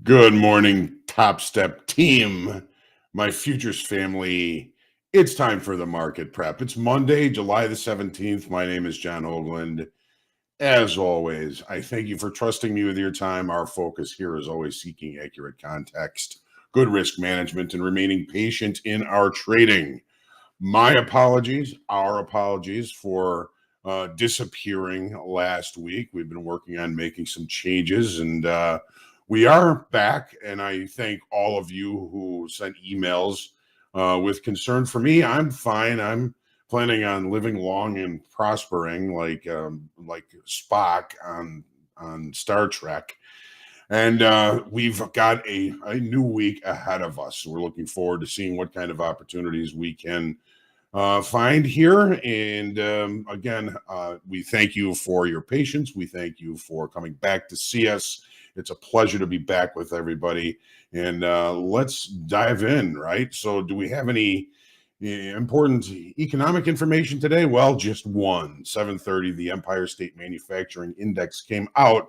Good morning, Top Step team, my futures family. It's time for the market prep. It's Monday, July the 17th. My name is John Hoagland. As always, I thank you for trusting me with your time. Our focus here is always seeking accurate context, good risk management, and remaining patient in our trading. My apologies, our apologies for disappearing last week. We've been working on making some changes, and we are back. And I thank all of you who sent emails with concern for me. I'm fine. I'm planning on living long and prospering, like Spock on Star Trek. And we've got a new week ahead of us. We're looking forward to seeing what kind of opportunities we can find here. And again, we thank you for your patience. We thank you for coming back to see us. It's a pleasure to be back with everybody. And let's dive in, right? So, do we have any important economic information today? Well, just one. 7:30, the Empire State Manufacturing Index came out.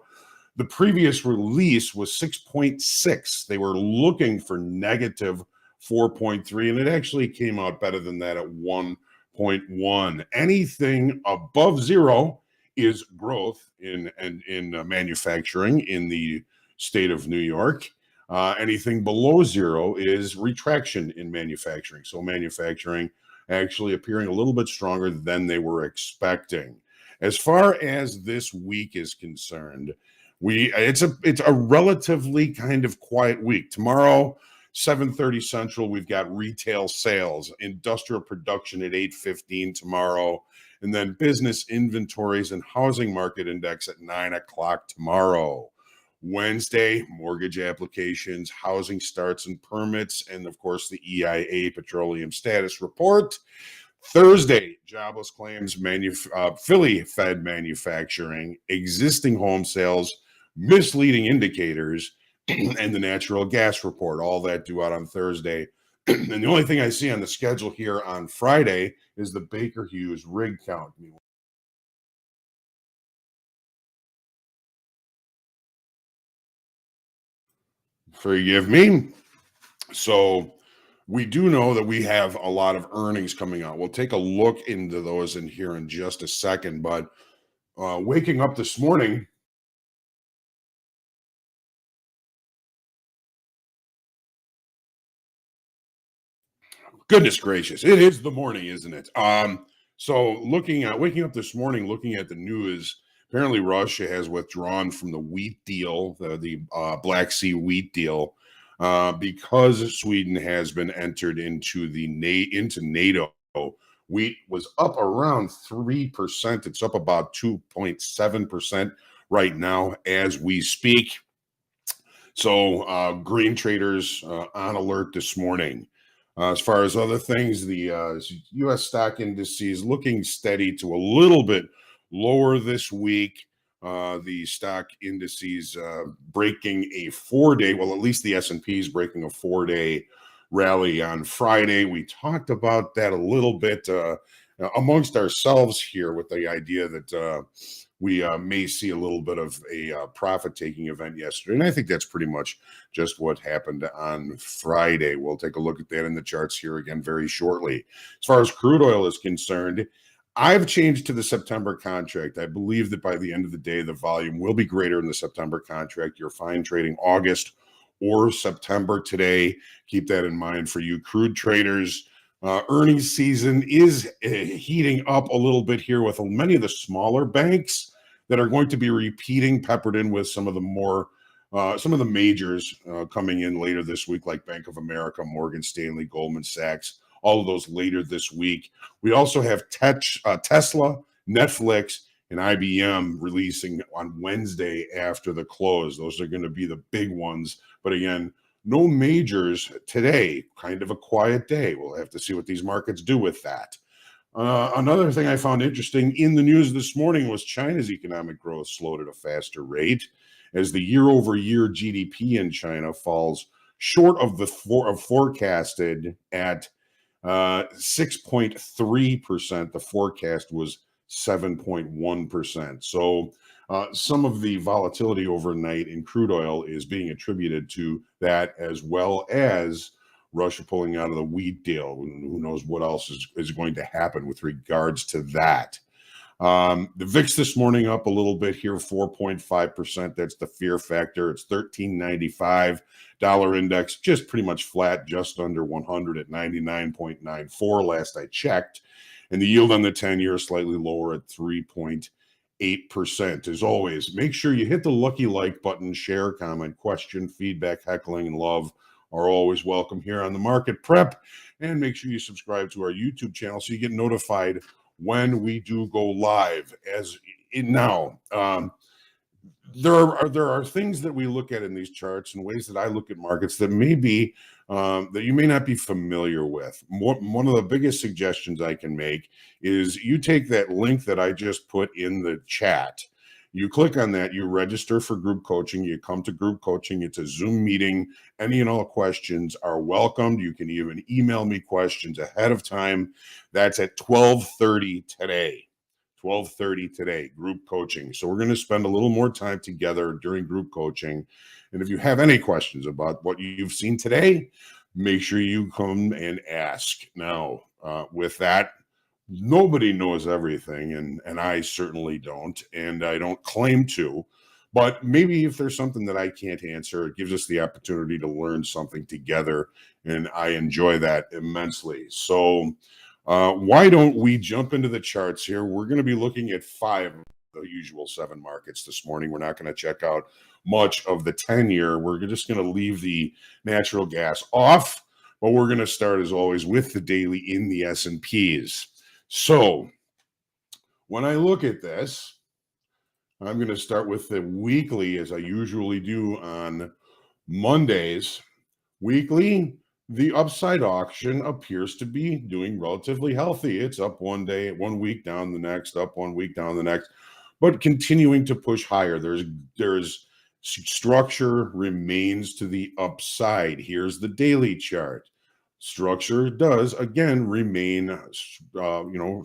The previous release was 6.6. They were looking for negative 4.3, and it actually came out better than that at 1.1. Anything above zero is growth in manufacturing in the state of New York. Anything below zero is retraction in manufacturing. So manufacturing actually appearing a little bit stronger than they were expecting. As far as this week is concerned, it's a relatively kind of quiet week. Tomorrow, 7:30 Central, we've got retail sales, industrial production at 8:15 tomorrow, and then business inventories and housing market index at 9 o'clock tomorrow. Wednesday, mortgage applications, housing starts and permits, and of course the EIA petroleum status report. Thursday, jobless claims, Philly Fed manufacturing, existing home sales, misleading indicators, and the natural gas report. All that due out on Thursday. And the only thing I see on the schedule here on Friday is the Baker Hughes rig count. Forgive me. So we do know that we have a lot of earnings coming out. We'll take a look into those in here in just a second. But waking up this morning, goodness gracious, it is the morning, isn't it? So waking up this morning, looking at the news, apparently Russia has withdrawn from the wheat deal, the Black Sea wheat deal, because Sweden has been entered into into NATO. Wheat was up around 3%. It's up about 2.7% right now as we speak. So grain traders on alert this morning. As far as other things, the U.S. stock indices looking steady to a little bit lower this week. The stock indices breaking a 4-day, well, at least the S&P is breaking a 4-day rally on Friday. We talked about that a little bit amongst ourselves here with the idea that we may see a little bit of a profit-taking event yesterday. And I think that's pretty much just what happened on Friday. We'll take a look at that in the charts here again very shortly. As far as crude oil is concerned, I've changed to the September contract. I believe that by the end of the day, the volume will be greater in the September contract. You're fine trading August or September today. Keep that in mind for you crude traders. Earnings season is heating up a little bit here with many of the smaller banks that are going to be repeating, peppered in with some of the majors coming in later this week, like Bank of America, Morgan Stanley, Goldman Sachs, all of those later this week. We also have Tesla, Netflix, and IBM releasing on Wednesday after the close. Those are going to be the big ones. But again, no majors today, kind of a quiet day. We'll have to see what these markets do with that. Another thing I found interesting in the news this morning was China's economic growth slowed at a faster rate as the year-over-year GDP in China falls short of the forecasted at 6.3%. The forecast was 7.1%. So Some of the volatility overnight in crude oil is being attributed to that, as well as Russia pulling out of the wheat deal. Who knows what else is going to happen with regards to that. The VIX this morning up a little bit here, 4.5%. That's the fear factor. It's 1395. Dollar index just pretty much flat, just under 100 at 99.94 last I checked. And the yield on the 10-year slightly lower at 3.8%. As always, make sure you hit the lucky like button, share, comment, question, feedback, heckling, and love are always welcome here on the Market Prep. And make sure you subscribe to our YouTube channel so you get notified when we do go live. As in now, there are things that we look at in these charts and ways that I look at markets that maybe that you may not be familiar with. One of the biggest suggestions I can make is you take that link that I just put in the chat. You click on that, you register for group coaching, you come to group coaching, it's a Zoom meeting. Any and all questions are welcomed. You can even email me questions ahead of time. That's at 12:30 today. 12:30 today, group coaching. So we're going to spend a little more time together during group coaching. And if you have any questions about what you've seen today, make sure you come and ask. Now, with that, nobody knows everything, and I certainly don't, and I don't claim to. But maybe if there's something that I can't answer, it gives us the opportunity to learn something together, and I enjoy that immensely. So why don't we jump into the charts here? We're going to be looking at 5 of the usual 7 markets this morning. We're not going to check out much of the 10-year. We're just going to leave the natural gas off, but we're going to start, as always, with the daily in the S&Ps. So when I look at this, I'm going to start with the weekly, as I usually do on Mondays. Weekly, the upside auction appears to be doing relatively healthy. It's up one day, 1 week, down the next, up 1 week, down the next, but continuing to push higher. There's structure remains to the upside. Here's the daily chart. Structure does again remain,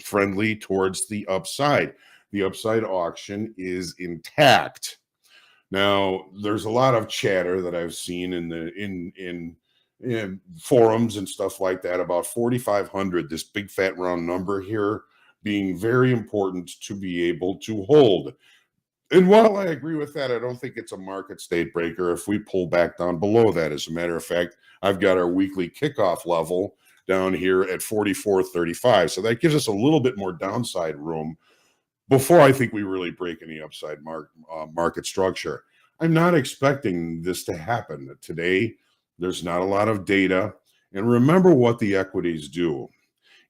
friendly towards the upside. The upside auction is intact. Now, there's a lot of chatter that I've seen in forums and stuff like that about 4,500, this big fat round number here, being very important to be able to hold. And while I agree with that, I don't think it's a market state breaker if we pull back down below that. As a matter of fact, I've got our weekly kickoff level down here at 44.35. So that gives us a little bit more downside room before I think we really break any upside market structure. I'm not expecting this to happen today. There's not a lot of data. And remember what the equities do.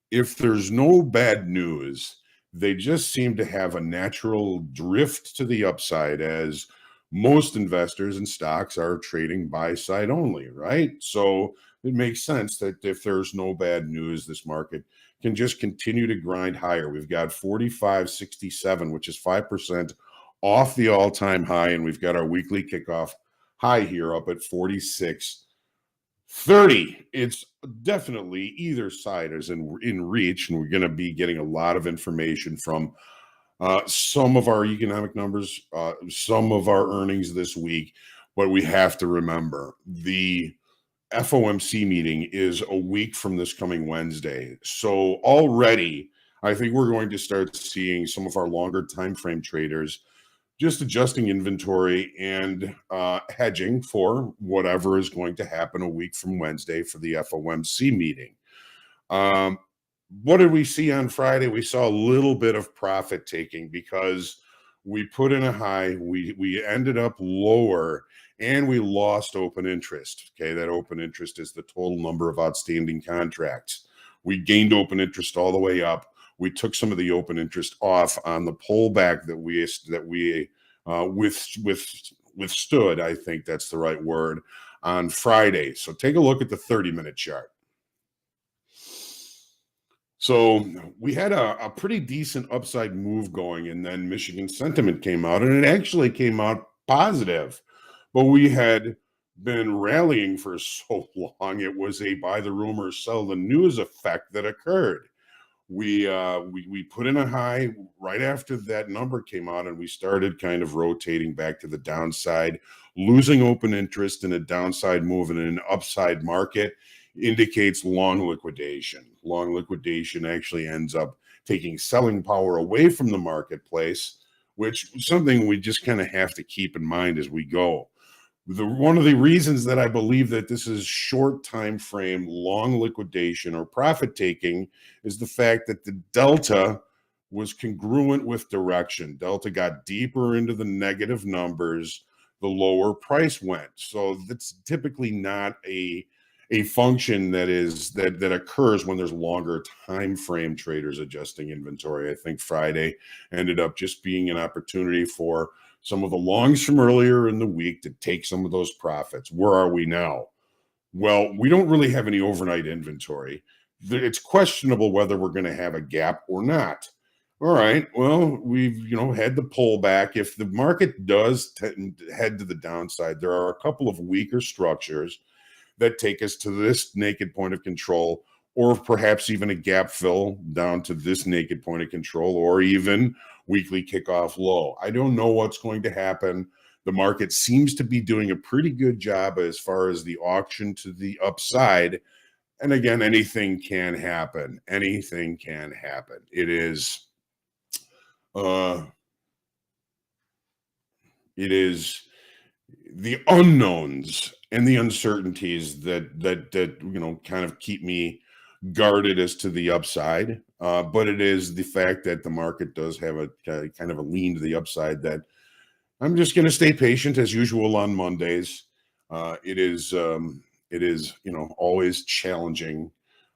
If there's no bad news, they just seem to have a natural drift to the upside, as most investors in stocks are trading buy side only, right? So it makes sense that if there's no bad news, this market can just continue to grind higher. We've got 45.67, which is 5% off the all-time high, and we've got our weekly kickoff high here up at 46.30. It's definitely either side is in reach, and we're going to be getting a lot of information from some of our economic numbers, some of our earnings this week. But we have to remember the FOMC meeting is a week from this coming Wednesday. So already, I think we're going to start seeing some of our longer time frame traders just adjusting inventory and hedging for whatever is going to happen a week from Wednesday for the FOMC meeting. What did we see on Friday? We saw a little bit of profit taking because we put in a high, we ended up lower, and we lost open interest. Okay, that open interest is the total number of outstanding contracts. We gained open interest all the way up. We took some of the open interest off on the pullback that we withstood. I think that's the right word, on Friday. So take a look at the 30-minute chart. So we had a pretty decent upside move going, and then Michigan sentiment came out, and it actually came out positive. But we had been rallying for so long, it was a buy the rumor, sell the news effect that occurred. We put in a high right after that number came out, and we started kind of rotating back to the downside, losing open interest in a downside move in an upside market indicates long liquidation. Long liquidation actually ends up taking selling power away from the marketplace, which is something we just kind of have to keep in mind as we go. One of the reasons that I believe that this is short time frame, long liquidation or profit taking is the fact that the delta was congruent with direction. Delta got deeper into the negative numbers, the lower price went. So that's typically not a function that occurs when there's longer time frame traders adjusting inventory. I think Friday ended up just being an opportunity for some of the longs from earlier in the week to take some of those profits. Where are we now? Well, we don't really have any overnight inventory. It's questionable whether we're going to have a gap or not. All right. Well, we've had the pullback. If the market does head to the downside, there are a couple of weaker structures that take us to this naked point of control, or perhaps even a gap fill down to this naked point of control, or even weekly kickoff low. I don't know what's going to happen. The market seems to be doing a pretty good job as far as the auction to the upside. And again, anything can happen. Anything can happen. Uh, it is the unknowns and the uncertainties that kind of keep me guarded as to the upside. But it is the fact that the market does have a kind of a lean to the upside that I'm just going to stay patient as usual on Mondays. It is always challenging,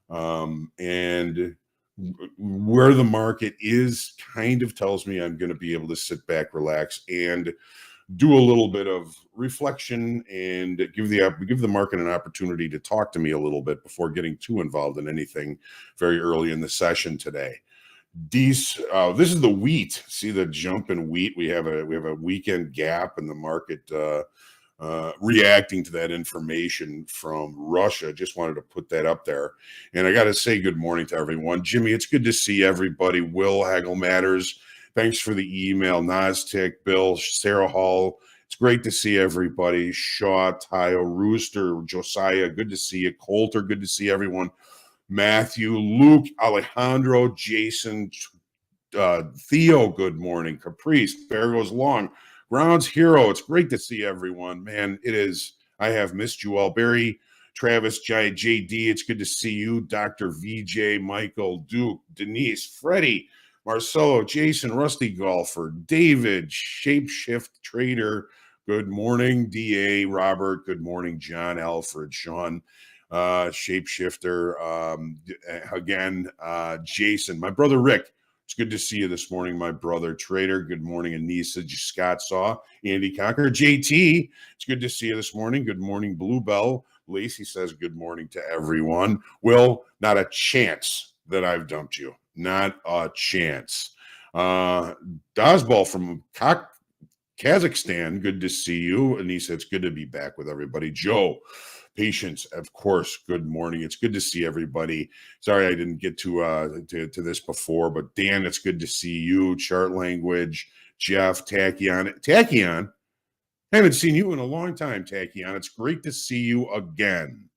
and where the market is kind of tells me I'm going to be able to sit back, relax, and do a little bit of reflection and give the market an opportunity to talk to me a little bit before getting too involved in anything very early in the session today. This is the wheat. See the jump in wheat. We have a weekend gap in the market reacting to that information from Russia. Just wanted to put that up there. And I got to say good morning to everyone. Jimmy, it's good to see everybody. Will Hagel Matters, thanks for the email. Naztic, Bill, Sarah Hall. It's great to see everybody. Shaw, Tayo, Rooster, Josiah, good to see you. Coulter, good to see everyone. Matthew, Luke, Alejandro, Jason, Theo, good morning. Caprice, Bear Goes Long, Grounds Hero. It's great to see everyone, man. It is. I have missed you all. Barry, Travis, JD, it's good to see you. Dr. VJ, Michael, Duke, Denise, Freddie, Marcelo, Jason, Rusty Golfer, David, Shapeshift Trader, good morning. DA, Robert, good morning. John, Alfred, Sean, Shapeshifter, again, Jason, my brother Rick. It's good to see you this morning, my brother Trader. Good morning, Anissa, Scott Saw, Andy Cocker, JT. It's good to see you this morning. Good morning, Bluebell. Lacey says good morning to everyone. Will, not a chance that I've dumped you. Not a chance. Dazbal from Kazakhstan, good to see you. Anissa, it's good to be back with everybody. Joe, Patience, of course. Good morning. It's good to see everybody. Sorry I didn't get to this before, but Dan, it's good to see you. Chart Language, Jeff, Tachyon. I haven't seen you in a long time, Tachyon. It's great to see you again.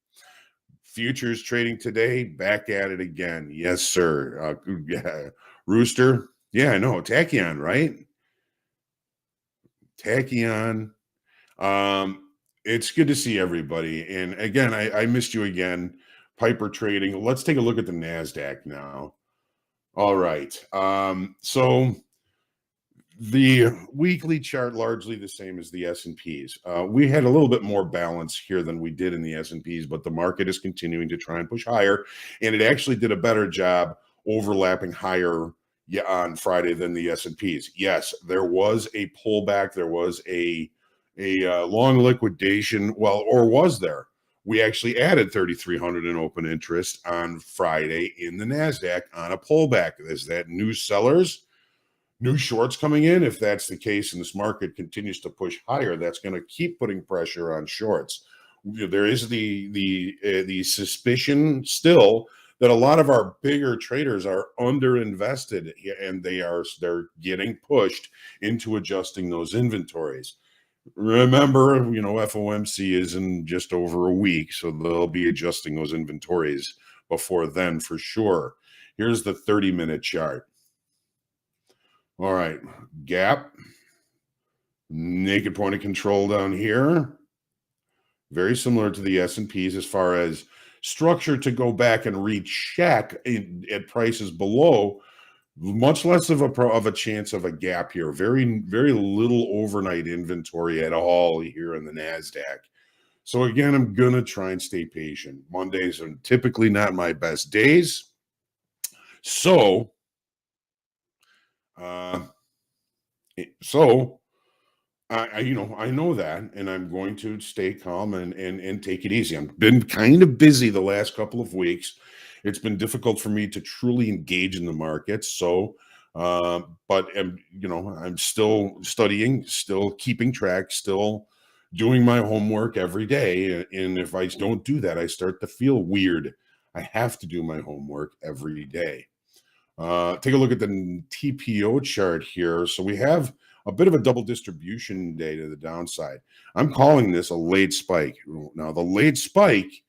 Futures trading today, back at it again. Yes, sir. Yeah. Rooster. Yeah, I know. Tachyon, right? Tachyon. It's good to see everybody. And again, I missed you again. Piper Trading. Let's take a look at the NASDAQ now. All right. So the weekly chart largely the same as the S&Ps. We had a little bit more balance here than we did in the S&Ps, but the market is continuing to try and push higher. And it actually did a better job overlapping higher on Friday than the S&Ps. Yes, there was a pullback. There was a long liquidation. Well, or was there? We actually added 3,300 in open interest on Friday in the NASDAQ on a pullback. Is that new sellers, new shorts coming in? If that's the case and this market continues to push higher, that's going to keep putting pressure on shorts. There is the suspicion still that a lot of our bigger traders are underinvested and they're getting pushed into adjusting those inventories. Remember, FOMC is in just over a week, so they'll be adjusting those inventories before then for sure. Here's the 30-minute chart. All right, gap, naked point of control down here. Very similar to the S&Ps as far as structure to go back and recheck at prices below. Much less of a chance of a gap here. Very, very little overnight inventory at all here in the NASDAQ. So again, I'm going to try and stay patient. Mondays are typically not my best days. So, I know that, and I'm going to stay calm and take it easy. I've been kind of busy the last couple of weeks. It's been difficult for me to truly engage in the markets. So, but I'm still studying, still keeping track, still doing my homework every day. And if I don't do that, I start to feel weird. I have to do my homework every day. Take a look at the TPO chart here. So we have a bit of a double distribution day to the downside. I'm calling this a late spike. Now, the late spike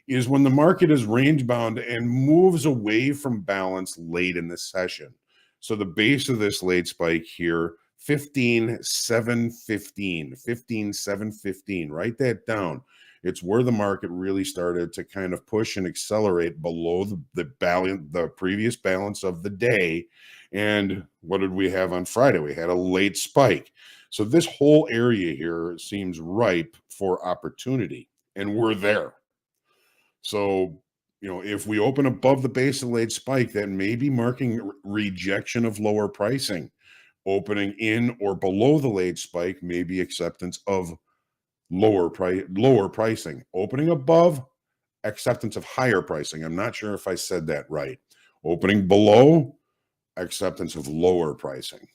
is when the market is range bound and moves away from balance late in the session. So the base of this late spike here, 15,715, 15,715. Write that down. It's where the market really started to kind of push and accelerate below the previous balance of the day. And what did we have on Friday? We had a late spike. So this whole area here seems ripe for opportunity, and we're there. So, if we open above the base of the late spike, that may be marking rejection of lower pricing. Opening in or below the late spike may be acceptance of lower pricing. Opening above, acceptance of higher pricing. I'm not sure if I said that right. Opening below, acceptance of lower pricing.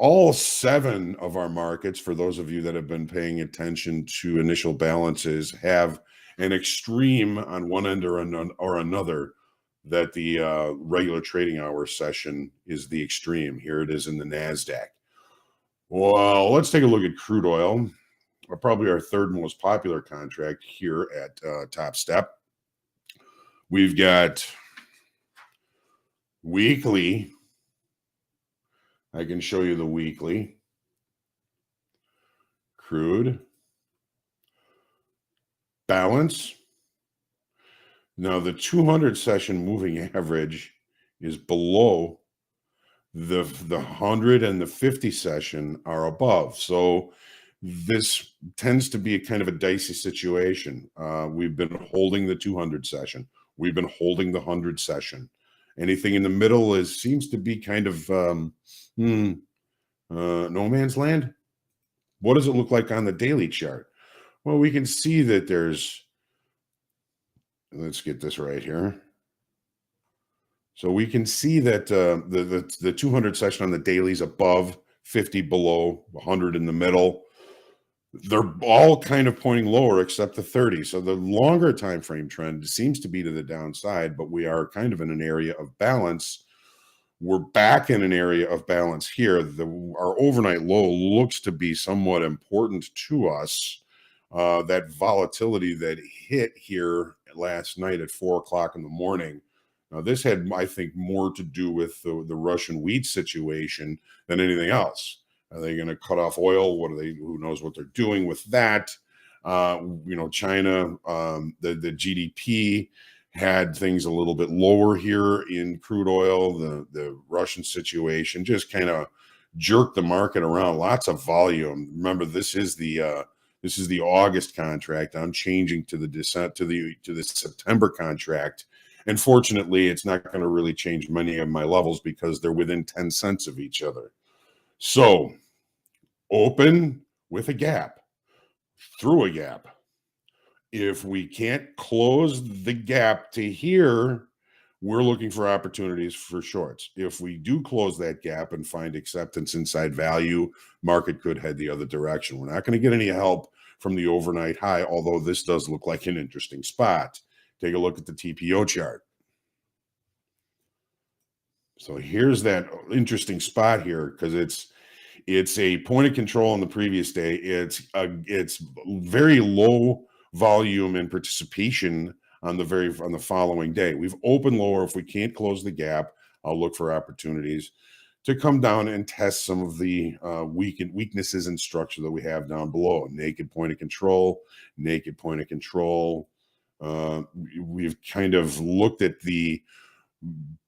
All 7 of our markets, for those of you that have been paying attention to initial balances, have an extreme on one end or another, that the regular trading hour session is the extreme. Here it is in the NASDAQ. Well, let's take a look at crude oil, probably our third most popular contract here at Top Step. We've got weekly. I can show you the weekly. Crude. Balance. Now, the 200 session moving average is below the 100 and the 50 session are above. So this tends to be a kind of a dicey situation. We've been holding the 200 session. We've been holding the 100 session. Anything in the middle seems to be kind of no man's land. What does it look like on the daily chart? Well, we can see that there's, let's get this right here. So we can see that the 200 session on the daily is above, 50 below, 100 in the middle. They're all kind of pointing lower except the 30. So the longer time frame trend seems to be to the downside, but we are kind of in an area of balance. We're back in an area of balance here. Our overnight low looks to be somewhat important to us. That volatility that hit here last night at 4 o'clock in the morning. Now, this had, I think, more to do with the Russian wheat situation than anything else. Are they going to cut off oil? Who knows what they're doing with that? China, the GDP had things a little bit lower here in crude oil. The Russian situation just kind of jerked the market around. Lots of volume. Remember, this is the August contract. I'm changing to the September contract. And fortunately, it's not going to really change many of my levels because they're within 10 cents of each other. So open with a gap, through a gap. If we can't close the gap to here, we're looking for opportunities for shorts. If we do close that gap and find acceptance inside value, market could head the other direction. We're not going to get any help from the overnight high, although this does look like an interesting spot. Take a look at the TPO chart. So here's that interesting spot here because it's a point of control on the previous day. It's very low volume and participation on the following day. We've opened lower. If we can't close the gap, I'll look for opportunities to come down and test some of the weaknesses in structure that we have down below. Naked point of control, naked point of control. We've kind of looked at the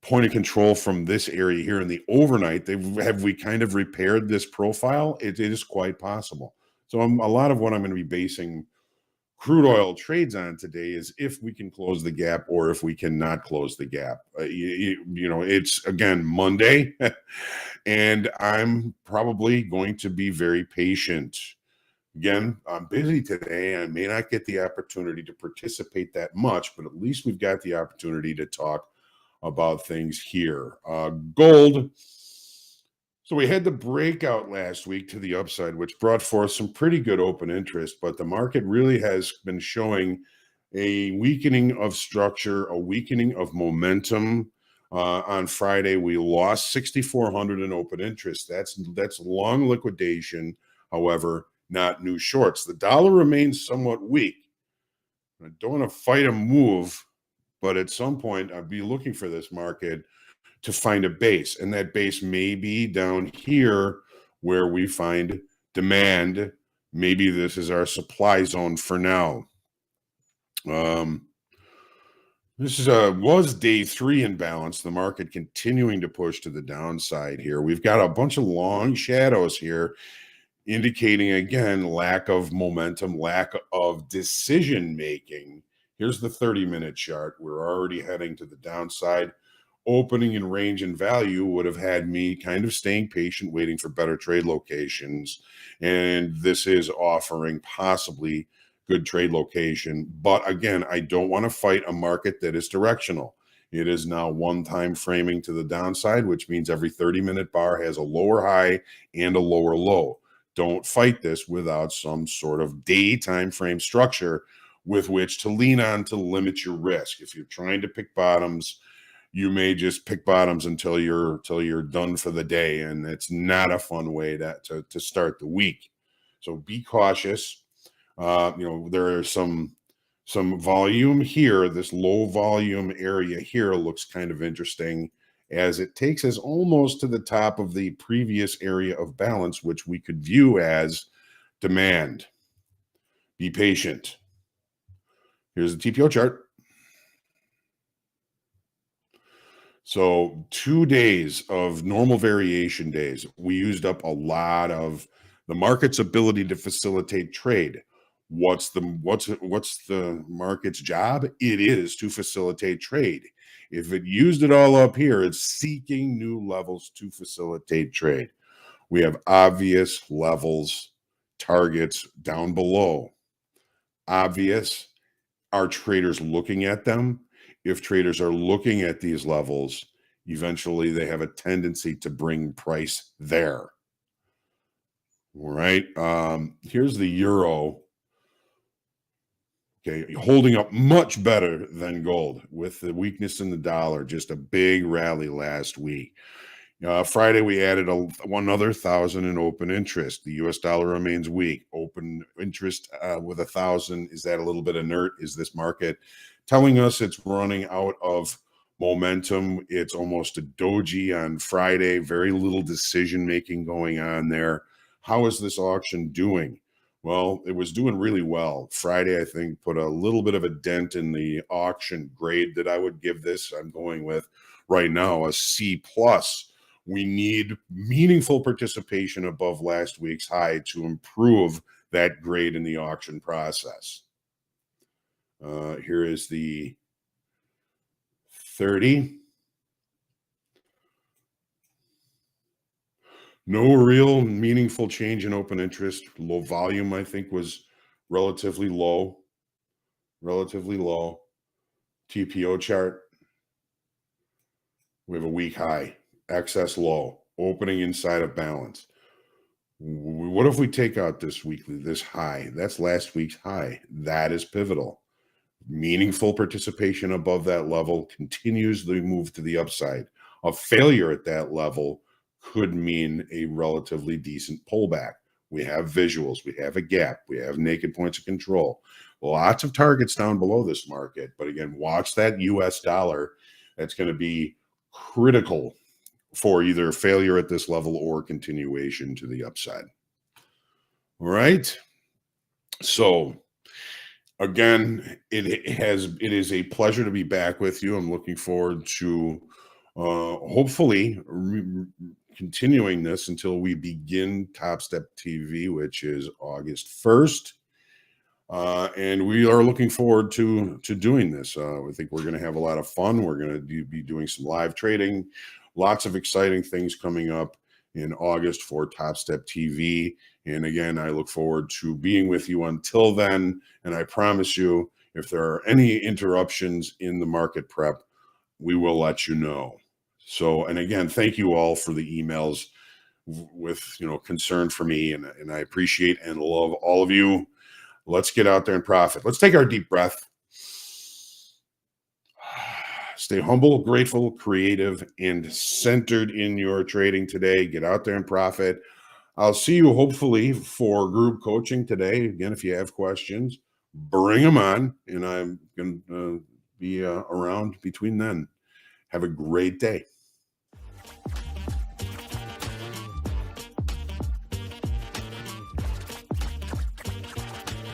point of control from this area here in the overnight. Have we kind of repaired this profile? It is quite possible. So a lot of what I'm going to be basing crude oil trades on today is if we can close the gap or if we cannot close the gap. It's again Monday, and I'm probably going to be very patient. Again, I'm busy today. I may not get the opportunity to participate that much, but at least we've got the opportunity to talk about things here. Gold. So we had the breakout last week to the upside, which brought forth some pretty good open interest, but the market really has been showing a weakening of structure, a weakening of momentum. On Friday, we lost 6,400 in open interest. That's long liquidation, however, not new shorts. The dollar remains somewhat weak. I don't want to fight a move, but at some point, I'd be looking for this market to find a base. And that base may be down here where we find demand. Maybe this is our supply zone for now. This was day 3 in balance. The market continuing to push to the downside here. We've got a bunch of long shadows here, indicating, again, lack of momentum, lack of decision making. Here's the 30-minute chart. We're already heading to the downside. Opening in range and value would have had me kind of staying patient, waiting for better trade locations. And this is offering possibly good trade location. But again, I don't want to fight a market that is directional. It is now one time framing to the downside, which means every 30-minute bar has a lower high and a lower low. Don't fight this without some sort of day time frame structure with which to lean on to limit your risk. If you're trying to pick bottoms, you may just pick bottoms until you're done for the day, and it's not a fun way to start the week. So be cautious. There are some volume here. This low volume area here looks kind of interesting, as it takes us almost to the top of the previous area of balance, which we could view as demand. Be patient. Here's the TPO chart. So 2 days of normal variation days. We used up a lot of the market's ability to facilitate trade. What's the market's job? It is to facilitate trade. If it used it all up here, it's seeking new levels to facilitate trade. We have obvious levels, targets down below. Obvious. Are traders looking at them? If traders are looking at these levels, eventually they have a tendency to bring price there. All right. Here's the euro. Okay, holding up much better than gold with the weakness in the dollar. Just a big rally last week. Friday, we added one other 1,000 in open interest. The U.S. dollar remains weak. Open interest with 1,000. Is that a little bit inert? Is this market telling us it's running out of momentum? It's almost a doji on Friday. Very little decision making going on there. How is this auction doing? Well, it was doing really well. Friday, I think, put a little bit of a dent in the auction grade that I would give this. I'm going with right now a C plus. We need meaningful participation above last week's high to improve that grade in the auction process. Here is the 30. No real meaningful change in open interest. Low volume, I think, was relatively low. Relatively low. TPO chart. We have a weak high. Excess low. Opening inside of balance. What if we take out this high? That's last week's high. That is pivotal. Meaningful participation above that level continues the move to the upside. A failure at that level could mean a relatively decent pullback. We have visuals, we have a gap, we have naked points of control, lots of targets down below this market. But again, watch that US dollar. That's going to be critical for either failure at this level or continuation to the upside. All right. So again, it is a pleasure to be back with you. I'm looking forward to hopefully continuing this until we begin Top Step TV, which is August 1st. And we are looking forward to doing this. I think we're going to have a lot of fun. We're going to be doing some live trading, lots of exciting things coming up in August for Top Step TV. And again, I look forward to being with you until then. And I promise you, if there are any interruptions in the market prep, we will let you know. So, and again, thank you all for the emails with concern for me, and I appreciate and love all of you. Let's get out there and profit. Let's take our deep breath. Stay humble, grateful, creative, and centered in your trading today. Get out there and profit. I'll see you hopefully for group coaching today. Again, if you have questions, bring them on, and I'm going to be around between then. Have a great day.